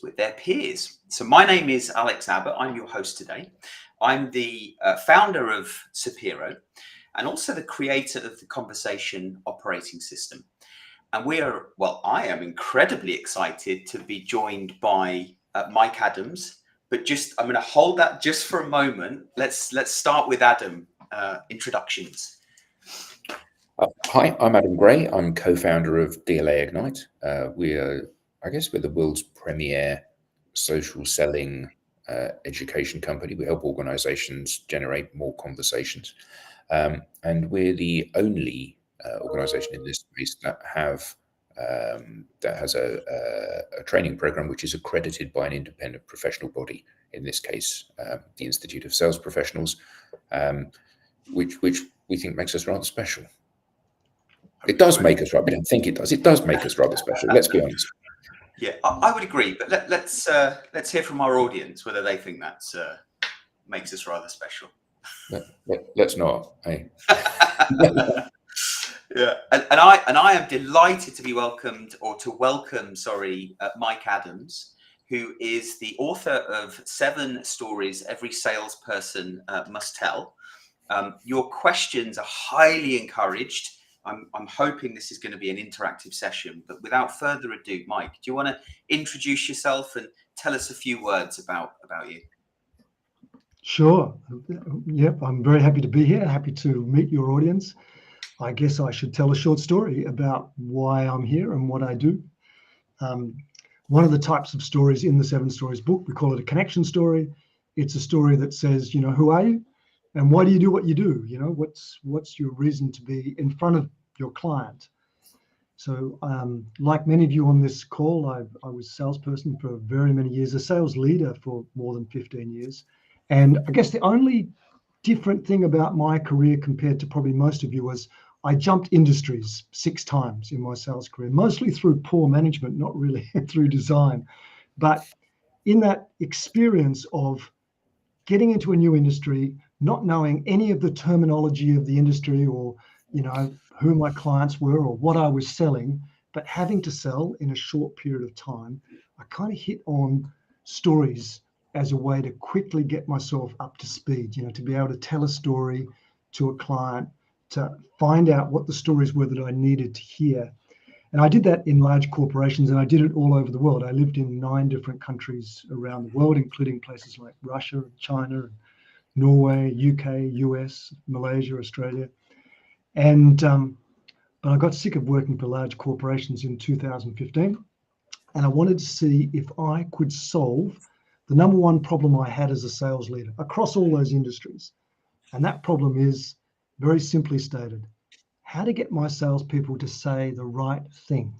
with their peers. So my name is Alex Abbott. I'm your host today. I'm the founder of Sapiro and also the creator of the Conversation Operating System. And I am incredibly excited to be joined by Mike Adams. But I'm going to hold that just for a moment. Let's start with Adam. Introductions. Hi, I'm Adam Gray. I'm co-founder of DLA Ignite. We're the world's premier social selling education company. We help organizations generate more conversations. And we're the only organization in this space that has a training program which is accredited by an independent professional body, in this case, the Institute of Sales Professionals, which we think makes us rather special. It does make us rather. We don't think it does. It does make us rather special. Let's be honest. Yeah, I would agree. But let's hear from our audience whether they think that makes us rather special. Let's not. Hey. Yeah, and I am delighted to welcome Mike Adams, who is the author of 7 Stories Every Salesperson Must Tell. Your questions are highly encouraged. I'm hoping this is going to be an interactive session, but without further ado, Mike, do you want to introduce yourself and tell us a few words about you? Sure. Yep, I'm very happy to be here. Happy to meet your audience. I guess I should tell a short story about why I'm here and what I do. One of the types of stories in the 7 Stories book, we call it a connection story. It's a story that says, who are you? And why do you do what you do? What's your reason to be in front of your client? So like many of you on this call, I was a salesperson for very many years, a sales leader for more than 15 years. And I guess the only different thing about my career compared to probably most of you was I jumped industries 6 times in my sales career, mostly through poor management, not really through design. But in that experience of getting into a new industry, not knowing any of the terminology of the industry or, who my clients were or what I was selling, but having to sell in a short period of time, I kind of hit on stories as a way to quickly get myself up to speed, to be able to tell a story to a client, to find out what the stories were that I needed to hear. And I did that in large corporations, and I did it all over the world. I lived in 9 different countries around the world, including places like Russia, China, Norway, UK, US, Malaysia, Australia. And but I got sick of working for large corporations in 2015, and I wanted to see if I could solve the number one problem I had as a sales leader across all those industries. And that problem is very simply stated: how to get my salespeople to say the right thing.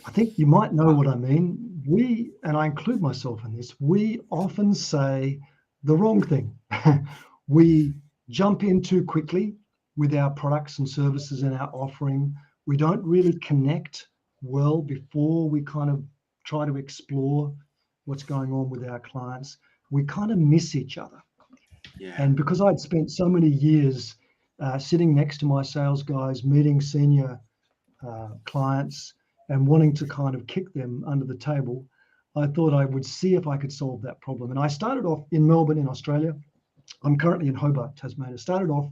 I think you might know what I mean. We, and I include myself in this, we often say the wrong thing. We jump in too quickly with our products and services and our offering. We don't really connect well before we kind of try to explore what's going on with our clients. We kind of miss each other. Yeah. And because I'd spent so many years sitting next to my sales guys, meeting senior clients and wanting to kind of kick them under the table, I thought I would see if I could solve that problem. And I started off in Melbourne in Australia. I'm currently in Hobart, Tasmania. Started off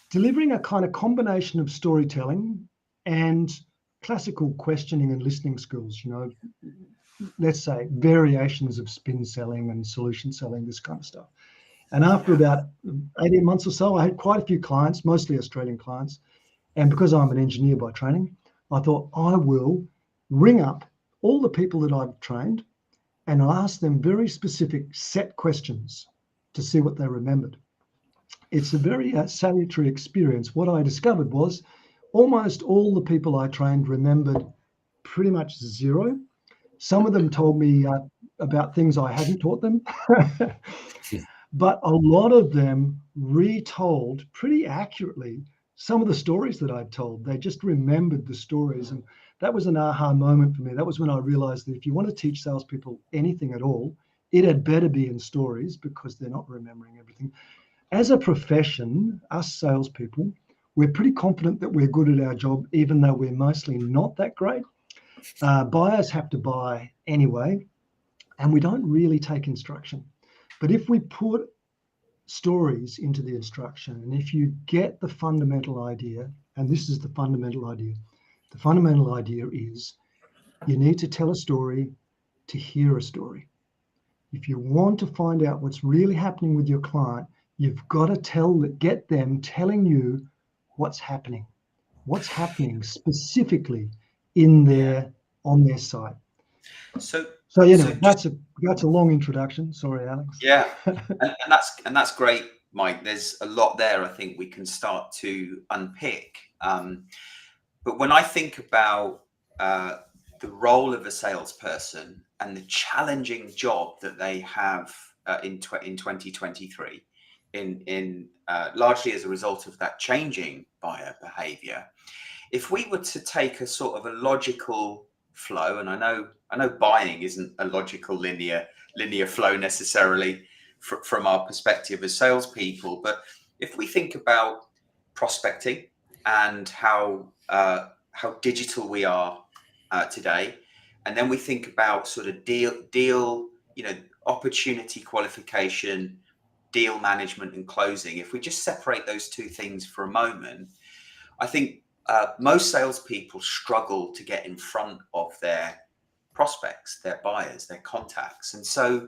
delivering a kind of combination of storytelling and classical questioning and listening skills, let's say variations of spin selling and solution selling, this kind of stuff. And after about 18 months or so, I had quite a few clients, mostly Australian clients. And because I'm an engineer by training, I thought I will ring up all the people that I've trained and I'll ask them very specific set questions to see what they remembered. It's a very salutary experience. What I discovered was almost all the people I trained remembered pretty much 0. Some of them told me about things I hadn't taught them. But a lot of them retold pretty accurately some of the stories that I'd told. They just remembered the stories. And that was an aha moment for me. That was when I realized that if you want to teach salespeople anything at all, it had better be in stories because they're not remembering everything. As a profession, us salespeople, we're pretty confident that we're good at our job, even though we're mostly not that great. Buyers have to buy anyway, and we don't really take instruction. But if we put stories into the instruction, and if you get the fundamental idea, and this is the fundamental idea is you need to tell a story to hear a story. If you want to find out what's really happening with your client, you've got to get them telling you what's happening specifically on their site. So anyway, that's a long introduction. Sorry, Alex. Yeah, and that's great, Mike. There's a lot there. I think we can start to unpick. But when I think about the role of a salesperson and the challenging job that they have in 2023, in largely as a result of that changing buyer behavior, if we were to take a sort of a logical flow, and I know buying isn't a logical linear flow necessarily from our perspective as salespeople, but if we think about prospecting and how digital we are today, and then we think about sort of deal, opportunity qualification, deal management, and closing. If we just separate those two things for a moment, I think most salespeople struggle to get in front of their prospects, their buyers, their contacts. And so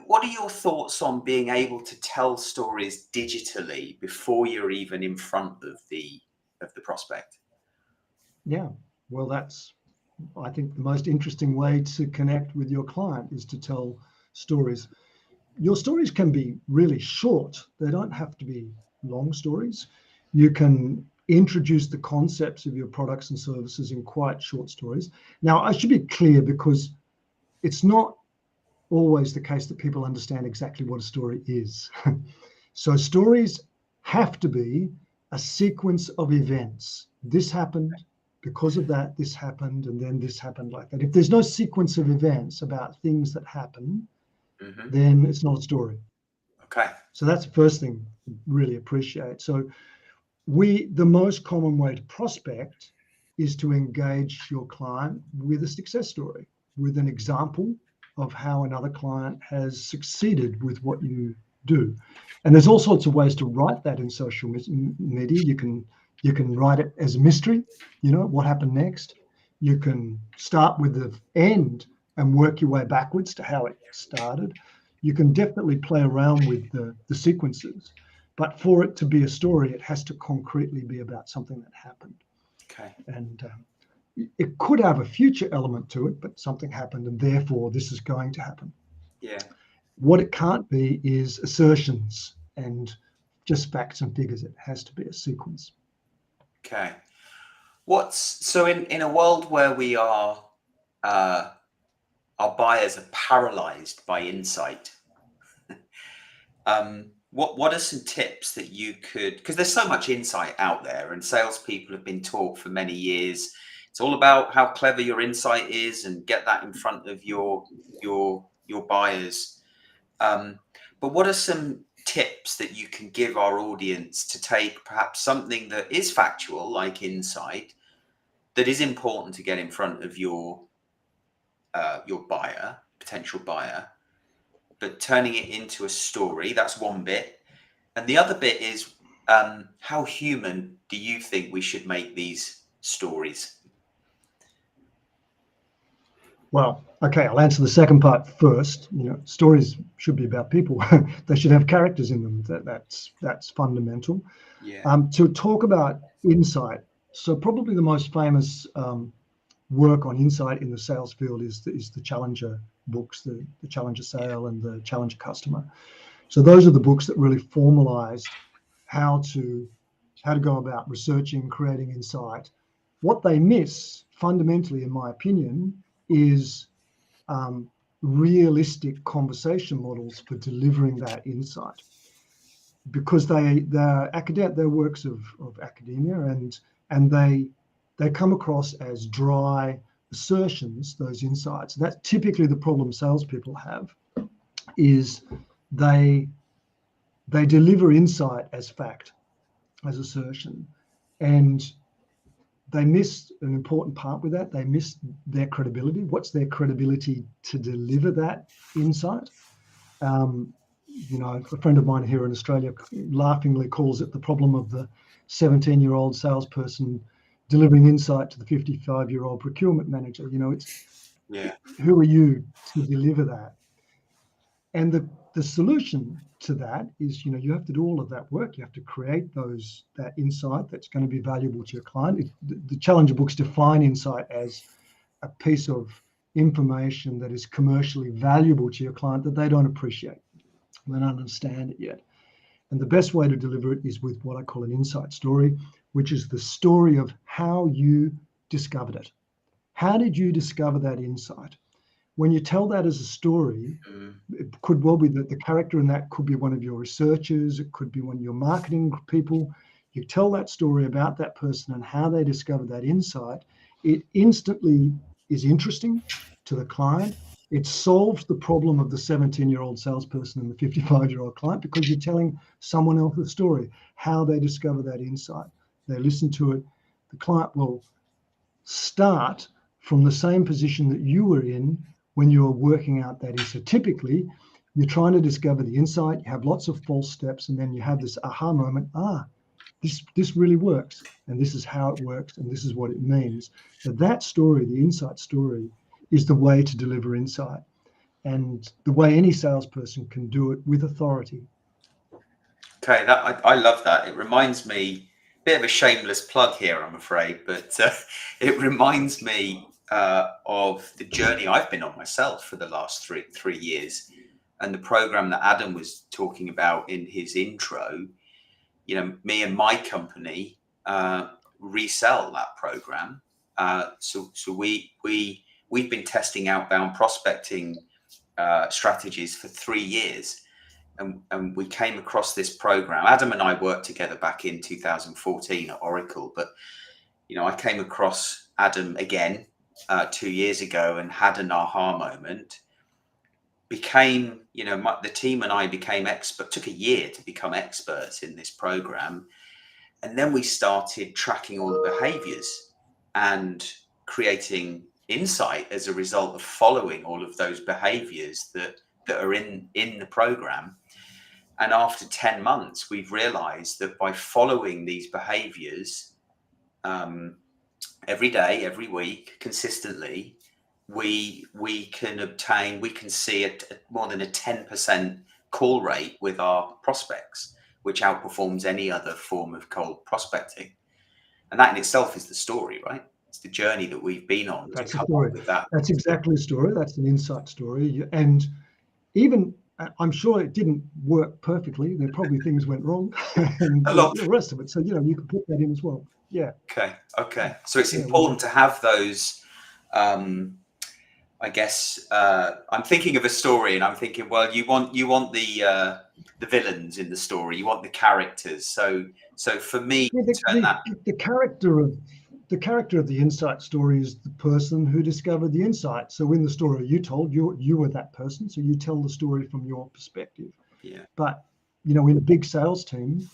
what are your thoughts on being able to tell stories digitally before you're even in front of the prospect? Yeah, well, that's, I think, the most interesting way to connect with your client is to tell stories. Your stories can be really short. They don't have to be long stories. You can introduce the concepts of your products and services in quite short stories. Now, I should be clear, because it's not always the case that people understand exactly what a story is. So stories have to be a sequence of events. This happened, because of that, this happened, and then this happened, like that. If there's no sequence of events about things that happen, then it's not a story. Okay. So that's the first thing to really appreciate. So the most common way to prospect is to engage your client with a success story, with an example of how another client has succeeded with what you do. And there's all sorts of ways to write that in social media. You can write it as a mystery, what happened next. You can start with the end and work your way backwards to how it started. You can definitely play around with the sequences, but for it to be a story, it has to concretely be about something that happened. Okay. And it could have a future element to it, but something happened, and therefore this is going to happen. Yeah. What it can't be is assertions and just facts and figures. It has to be a sequence. Okay. So in a world where we are, our buyers are paralyzed by insight, what are some tips that you could, because there's so much insight out there, and salespeople have been taught for many years, it's all about how clever your insight is and get that in front of your buyers. But what are some tips that you can give our audience to take perhaps something that is factual, like insight, that is important to get in front of your buyer, potential buyer, but turning it into a story? That's one bit. And the other bit is, how human do you think we should make these stories? Well, okay, I'll answer the second part first. Stories should be about people. They should have characters in them. That's fundamental. Yeah. To talk about insight, so probably the most famous work on insight in the sales field is the Challenger books, the Challenger Sale and the Challenger Customer. So those are the books that really formalized how to go about researching, creating insight. What they miss fundamentally, in my opinion, is realistic conversation models for delivering that insight, because they're works of academia, and they come across as dry assertions, those insights. That's typically the problem salespeople have, is they deliver insight as fact, as assertion, and they miss an important part with that. They miss their credibility. What's their credibility to deliver that insight? A friend of mine here in Australia laughingly calls it the problem of the 17-year-old salesperson delivering insight to the 55-year-old procurement manager. Who are you to deliver that? And the solution to that is, you have to do all of that work. You have to create that insight that's going to be valuable to your client. The Challenger books define insight as a piece of information that is commercially valuable to your client that they don't appreciate. They don't understand it yet. And the best way to deliver it is with what I call an insight story, which is the story of how you discovered it. How did you discover that insight? When you tell that as a story, it could well be that the character in that could be one of your researchers, it could be one of your marketing people. You tell that story about that person and how they discovered that insight. It instantly is interesting to the client. It solves the problem of the 17-year-old salesperson and the 55-year-old client because you're telling someone else's story, how they discover that insight. They listen to it. The client will start from the same position that you were in when you were working out that insight. So typically, you're trying to discover the insight, you have lots of false steps, and then you have this aha moment, this really works, and this is how it works, and this is what it means. So that story, the insight story, is the way to deliver insight, and the way any salesperson can do it with authority. Okay, I love that. It reminds me, bit of a shameless plug here, I'm afraid, but it reminds me of the journey I've been on myself for the last three years, and the program that Adam was talking about in his intro. Me and my company resell that program. So we've been testing outbound prospecting strategies for 3 years. And we came across this program. Adam and I worked together back in 2014 at Oracle, but I came across Adam again 2 years ago and had an aha moment. Became, the team and I became expert. Took a year to become experts in this program, and then we started tracking all the behaviors and creating insight as a result of following all of those behaviors that are in the program. And after 10 months, we've realized that by following these behaviors every day, every week, consistently, we can see more than a 10% call rate with our prospects, which outperforms any other form of cold prospecting. And that in itself is the story, right? It's the journey that we've been on. That's a story. That's exactly a story. That's an insight story. And even, I'm sure it didn't work perfectly. There probably things went wrong and the rest of it. So, you can put that in as well. Yeah. Okay. So it's important to have those, I guess, I'm thinking of a story and I'm thinking, well, you want the villains in the story. You want the characters. So for me, the character of the insight story is the person who discovered the insight. So in the story you told, you were that person. So you tell the story from your perspective. Yeah. But, in a big sales team,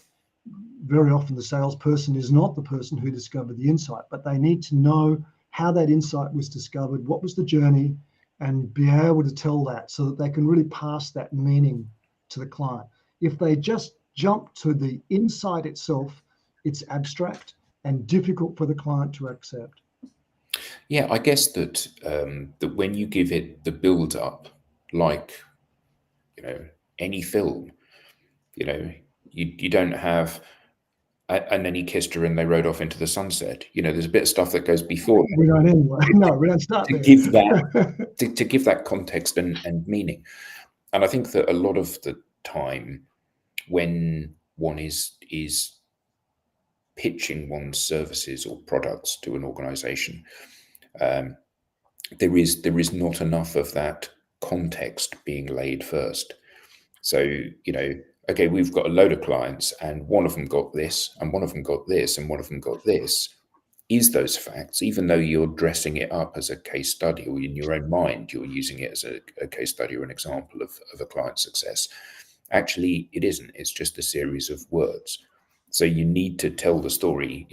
very often the salesperson is not the person who discovered the insight, but they need to know how that insight was discovered, what was the journey, and be able to tell that so that they can really pass that meaning to the client. If they just jump to the insight itself, it's abstract and difficult for the client to accept. Yeah, I guess that that when you give it the build up, like any film, you don't have and then he kissed her and they rode off into the sunset. There's a bit of stuff that goes before. We don't anyway. No, we don't start to there. give that to give that context and meaning. And I think that a lot of the time when one is pitching one's services or products to an organization, there is not enough of that context being laid first. So, okay, we've got a load of clients and one of them got this and one of them got this and one of them got this. Is those facts, even though you're dressing it up as a case study or in your own mind, you're using it as a case study or an example of a client's success. Actually, it isn't. It's just a series of words. So you need to tell the story.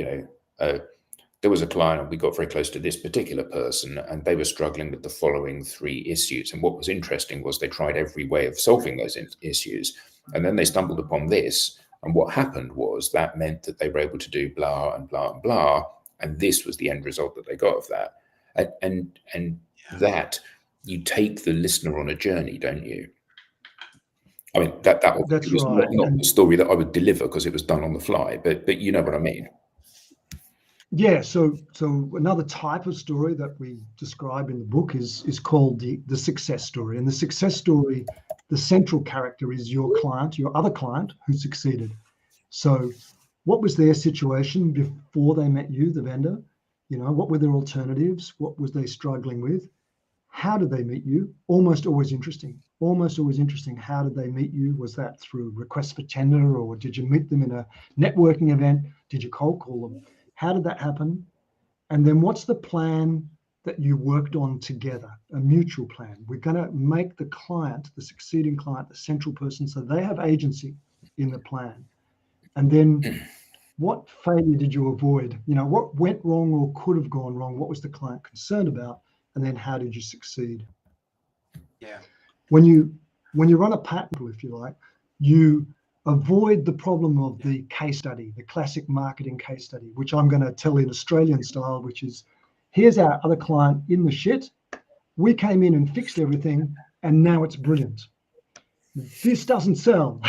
there was a client, and we got very close to this particular person, and they were struggling with the following 3 issues. And what was interesting was they tried every way of solving those issues, and then they stumbled upon this. And what happened was that meant that they were able to do blah and blah and blah, and this was the end result that they got of that. And that, you take the listener on a journey, don't you? I mean, that That's was right. not the story that I would deliver because it was done on the fly, but you know what I mean. Yeah, so another type of story that we describe in the book is called the success story. And the success story, the central character is your client, your other client who succeeded. So what was their situation before they met you, the vendor? You know, what were their alternatives? What was they struggling with? How did they meet you? Almost always interesting. Almost always interesting. How did they meet you? Was that through request for tender, or did you meet them in a networking event? Did you cold call them? How did that happen? And then what's the plan that you worked on together? A mutual plan. We're going to make the client, the succeeding client, the central person, so they have agency in the plan. And then what failure did you avoid? You know, what went wrong or could have gone wrong? What was the client concerned about? And then how did you succeed? Yeah. When you run a pattern, if you like, you avoid the problem of the case study, the classic marketing case study, which I'm going to tell in Australian style, which is, here's our other client in the shit. We came in and fixed everything, and now it's brilliant. This doesn't sell.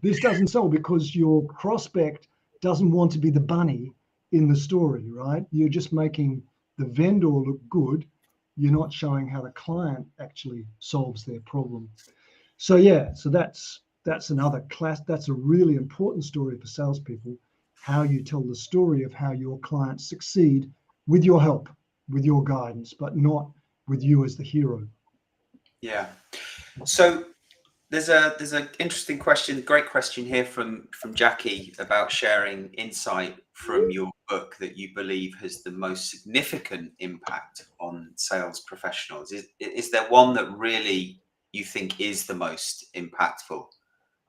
This doesn't sell because your prospect doesn't want to be the bunny in the story, right? You're just making the vendor look good. You're not showing how the client actually solves their problem. So yeah, so that's another class. That's a really important story for salespeople, how you tell the story of how your clients succeed with your help, with your guidance, but not with you as the hero. Yeah. So there's an interesting question, great question here from Jackie about sharing insight from your book that you believe has the most significant impact on sales professionals. Is there one that really you think is the most impactful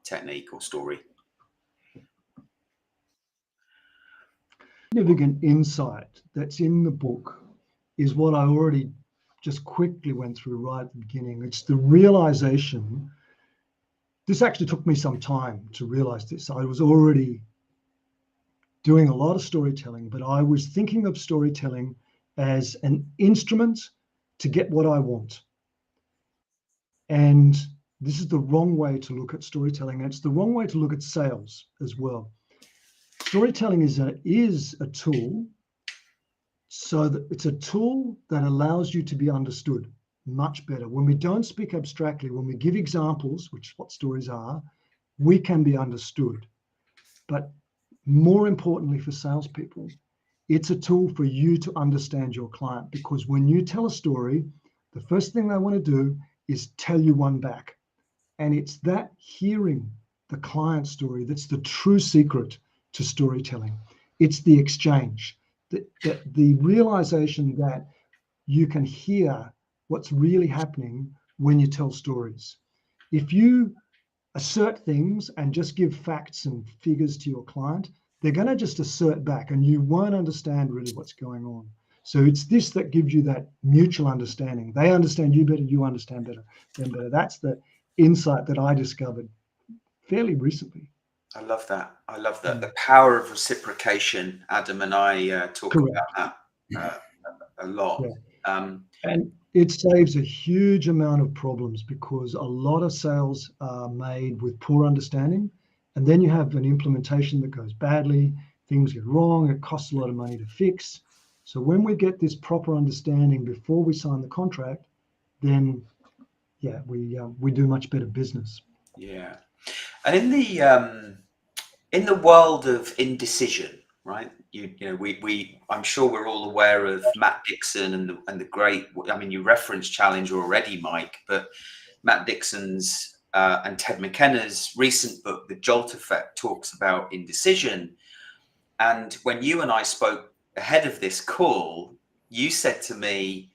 technique or story? Significant insight that's in the book is what I already just quickly went through right at the beginning. It's the realization. This actually took me some time to realize this. I was already doing a lot of storytelling, but I was thinking of storytelling as an instrument to get what I want. And this is the wrong way to look at storytelling. And it's the wrong way to look at sales as well. Storytelling is a tool, so that it's a tool that allows you to be understood much better. When we don't speak abstractly, when we give examples, which is what stories are, we can be understood. But more importantly for salespeople, it's a tool for you to understand your client, because when you tell a story, the first thing they want to do is tell you one back. And it's that hearing the client story that's the true secret to storytelling. It's the exchange, the realization that you can hear what's really happening when you tell stories. If you assert things and just give facts and figures to your client, they're going to just assert back and you won't understand really what's going on. So it's this that gives you that mutual understanding. They understand you better, you understand them better. That's the insight that I discovered fairly recently. I love that. I love that. The power of reciprocation. Adam and I talk Correct. about that a lot. Yeah. And it saves a huge amount of problems, because a lot of sales are made with poor understanding. And then you have an implementation that goes badly, things get wrong, it costs a lot of money to fix. So when we get this proper understanding before we sign the contract, then yeah, we do much better business. Yeah. And in the world of indecision, right? You know, I'm sure we're all aware of Matt Dixon and the great. I mean, you referenced Challenger already, Mike, but Matt Dixon's and Ted McKenna's recent book, The Jolt Effect, talks about indecision. And when you and I spoke ahead of this call, you said to me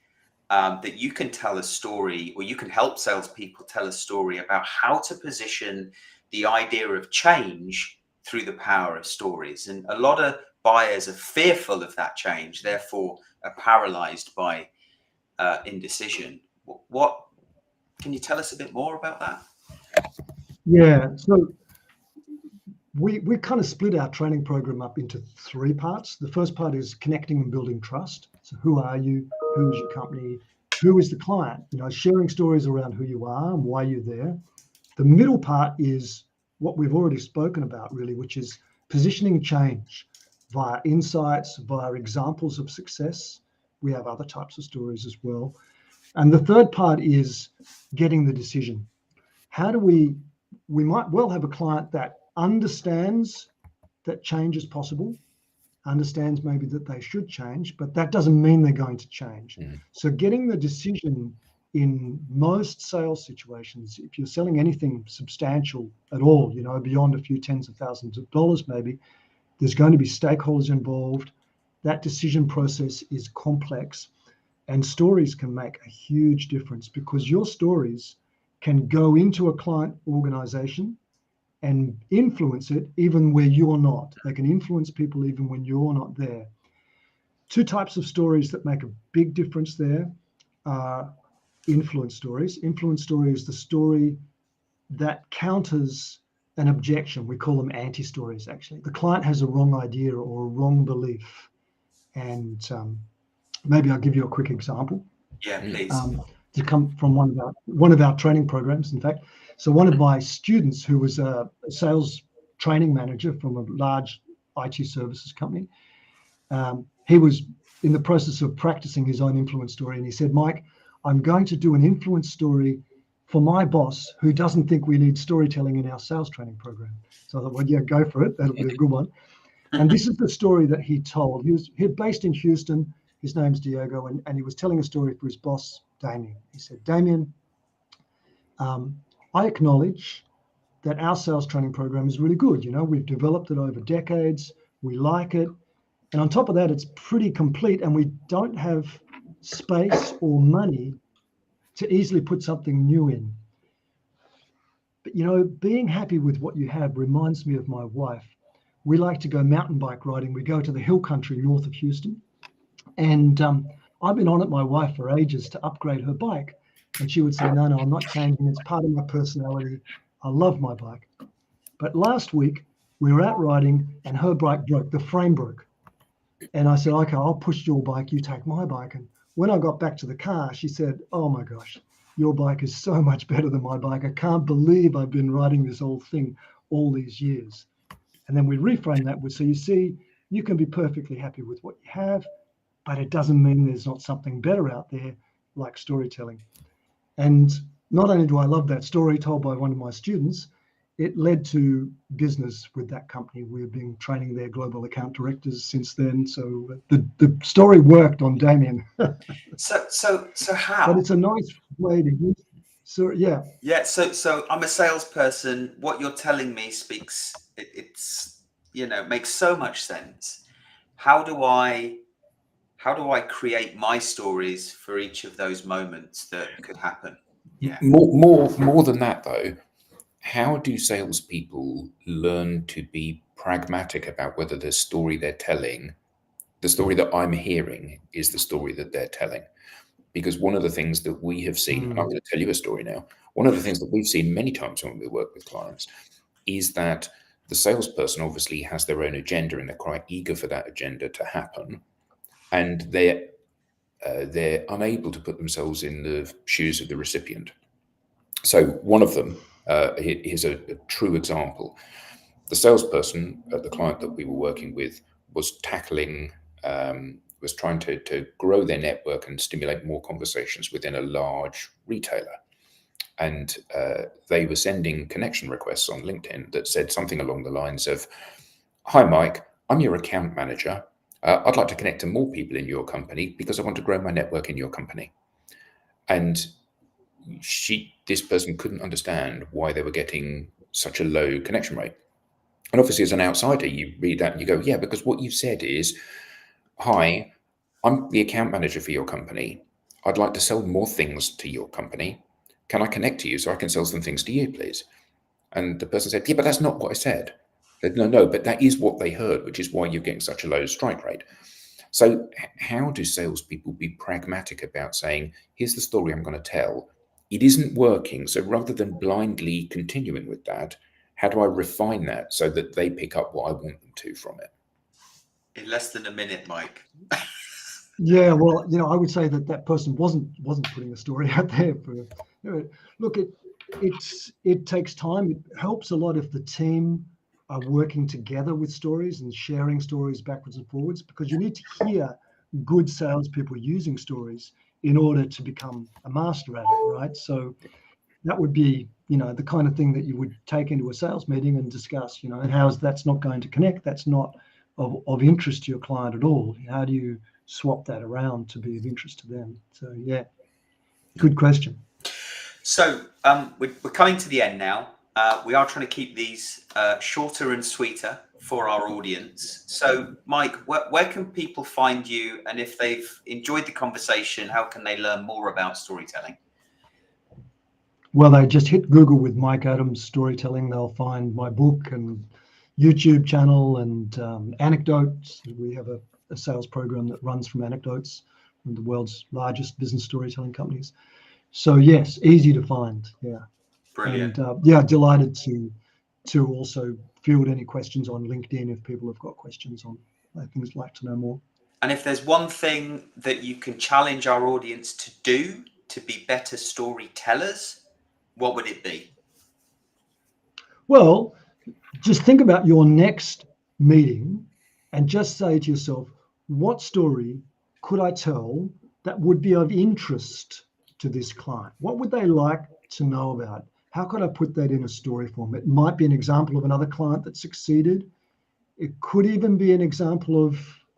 that you can tell a story, or you can help salespeople tell a story about how to position the idea of change through the power of stories. And a lot of buyers are fearful of that change, therefore are paralyzed by indecision. What can you tell us a bit more about that? Yeah, so we kind of split our training program up into 3 parts. The first part is connecting and building trust. So who are you? Who is your company? Who is the client? Sharing stories around who you are and why you're there. The middle part is what we've already spoken about, really, which is positioning change via insights, via examples of success. We have other types of stories as well. And the third part is getting the decision. How do we might well have a client that understands that change is possible, understands maybe that they should change, but that doesn't mean they're going to change. So getting the decision in most sales situations, if you're selling anything substantial at all, beyond a few tens of thousands of dollars, maybe, there's going to be stakeholders involved. That decision process is complex, and stories can make a huge difference, because your stories can go into a client organization and influence it even where you're not. They can influence people even when you're not there. 2 types of stories that make a big difference there are influence stories. Influence story is the story that counters an objection. We call them anti-stories, actually. The client has a wrong idea or a wrong belief. And maybe I'll give you a quick example. Yeah, please. To come from one of our training programs, in fact. So one of my students, who was a sales training manager from a large IT services company, he was in the process of practicing his own influence story, and he said, "Mike, I'm going to do an influence story for my boss who doesn't think we need storytelling in our sales training program." So I thought, well, yeah, go for it. That'll be a good one. And this is the story that he told. He's based in Houston. His name's Diego, and he was telling a story for his boss, Damien. He said, "Damien, I acknowledge that our sales training program is really good. We've developed it over decades. We like it. And on top of that, it's pretty complete, and we don't have space or money to easily put something new in. But, being happy with what you have reminds me of my wife. We like to go mountain bike riding. We go to the hill country north of Houston. And I've been on it, my wife, for ages to upgrade her bike. And she would say, no, I'm not changing. It's part of my personality. I love my bike." But last week, we were out riding and her bike broke. The frame broke. And I said, "Okay, I'll push your bike. You take my bike." And when I got back to the car, she said, "Oh my gosh, your bike is so much better than my bike. I can't believe I've been riding this old thing all these years." And then we reframe that with, so you see, you can be perfectly happy with what you have, but it doesn't mean there's not something better out there, like storytelling. And not only do I love that story told by one of my students, it led to business with that company. We've been training their global account directors since then. So the story worked on Damien. So how? But it's a nice way to use. So yeah. Yeah. So I'm a salesperson. What you're telling me makes so much sense. How do I create my stories for each of those moments that could happen? Yeah. More than that, though, how do salespeople learn to be pragmatic about whether the story they're telling, the story that I'm hearing, is the story that they're telling? Because one of the things that we have seen, and I'm going to tell you a story now, one of the things that we've seen many times when we work with clients is that the salesperson obviously has their own agenda, and they're quite eager for that agenda to happen. And they're unable to put themselves in the shoes of the recipient. So one of them, here's a true example. The salesperson at the client that we were working with was trying to grow their network and stimulate more conversations within a large retailer. And they were sending connection requests on LinkedIn that said something along the lines of, "Hi, Mike, I'm your account manager. I'd like to connect to more people in your company because I want to grow my network in your company." And this person couldn't understand why they were getting such a low connection rate. And obviously, as an outsider, you read that and you go, yeah, because what you've said is, "Hi, I'm the account manager for your company. I'd like to sell more things to your company. Can I connect to you so I can sell some things to you, please?" And the person said, "Yeah, but that's not what I said." No, but that is what they heard, which is why you're getting such a low strike rate. So how do salespeople be pragmatic about saying, here's the story I'm going to tell. It isn't working. So rather than blindly continuing with that, how do I refine that so that they pick up what I want them to from it? In less than a minute, Mike. Yeah, well, I would say that person wasn't putting a story out there. Look, it takes time. It helps a lot if the team are working together with stories and sharing stories backwards and forwards, because you need to hear good salespeople using stories in order to become a master at it, right? So that would be, the kind of thing that you would take into a sales meeting and discuss, and that's not going to connect. That's not of interest to your client at all. How do you swap that around to be of interest to them? So yeah, good question. So we're coming to the end now. We are trying to keep these shorter and sweeter for our audience. So Mike, where can people find you? And if they've enjoyed the conversation, how can they learn more about storytelling? Well, they just hit Google with Mike Adams Storytelling. They'll find my book and YouTube channel and Anecdote. We have a sales program that runs from Anecdotes, from the world's largest business storytelling companies. So yes, easy to find. Yeah. Brilliant. And yeah, delighted to also field any questions on LinkedIn if people have got questions on things like to know more. And if there's one thing that you can challenge our audience to do to be better storytellers, what would it be? Well, just think about your next meeting and just say to yourself, what story could I tell that would be of interest to this client? What would they like to know about? How could I put that in a story form? It might be an example of another client that succeeded. It could even be an example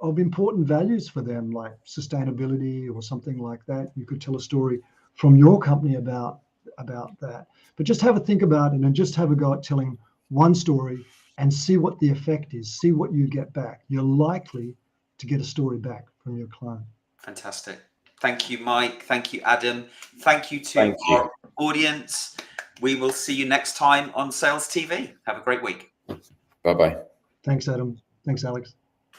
of important values for them, like sustainability or something like that. You could tell a story from your company about that. But just have a think about it and just have a go at telling one story and see what the effect is, see what you get back. You're likely to get a story back from your client. Fantastic. Thank you, Mike. Thank you, Adam. Thank you to our audience. We will see you next time on Sales TV. Have a great week. Bye-bye. Thanks, Adam. Thanks, Alex.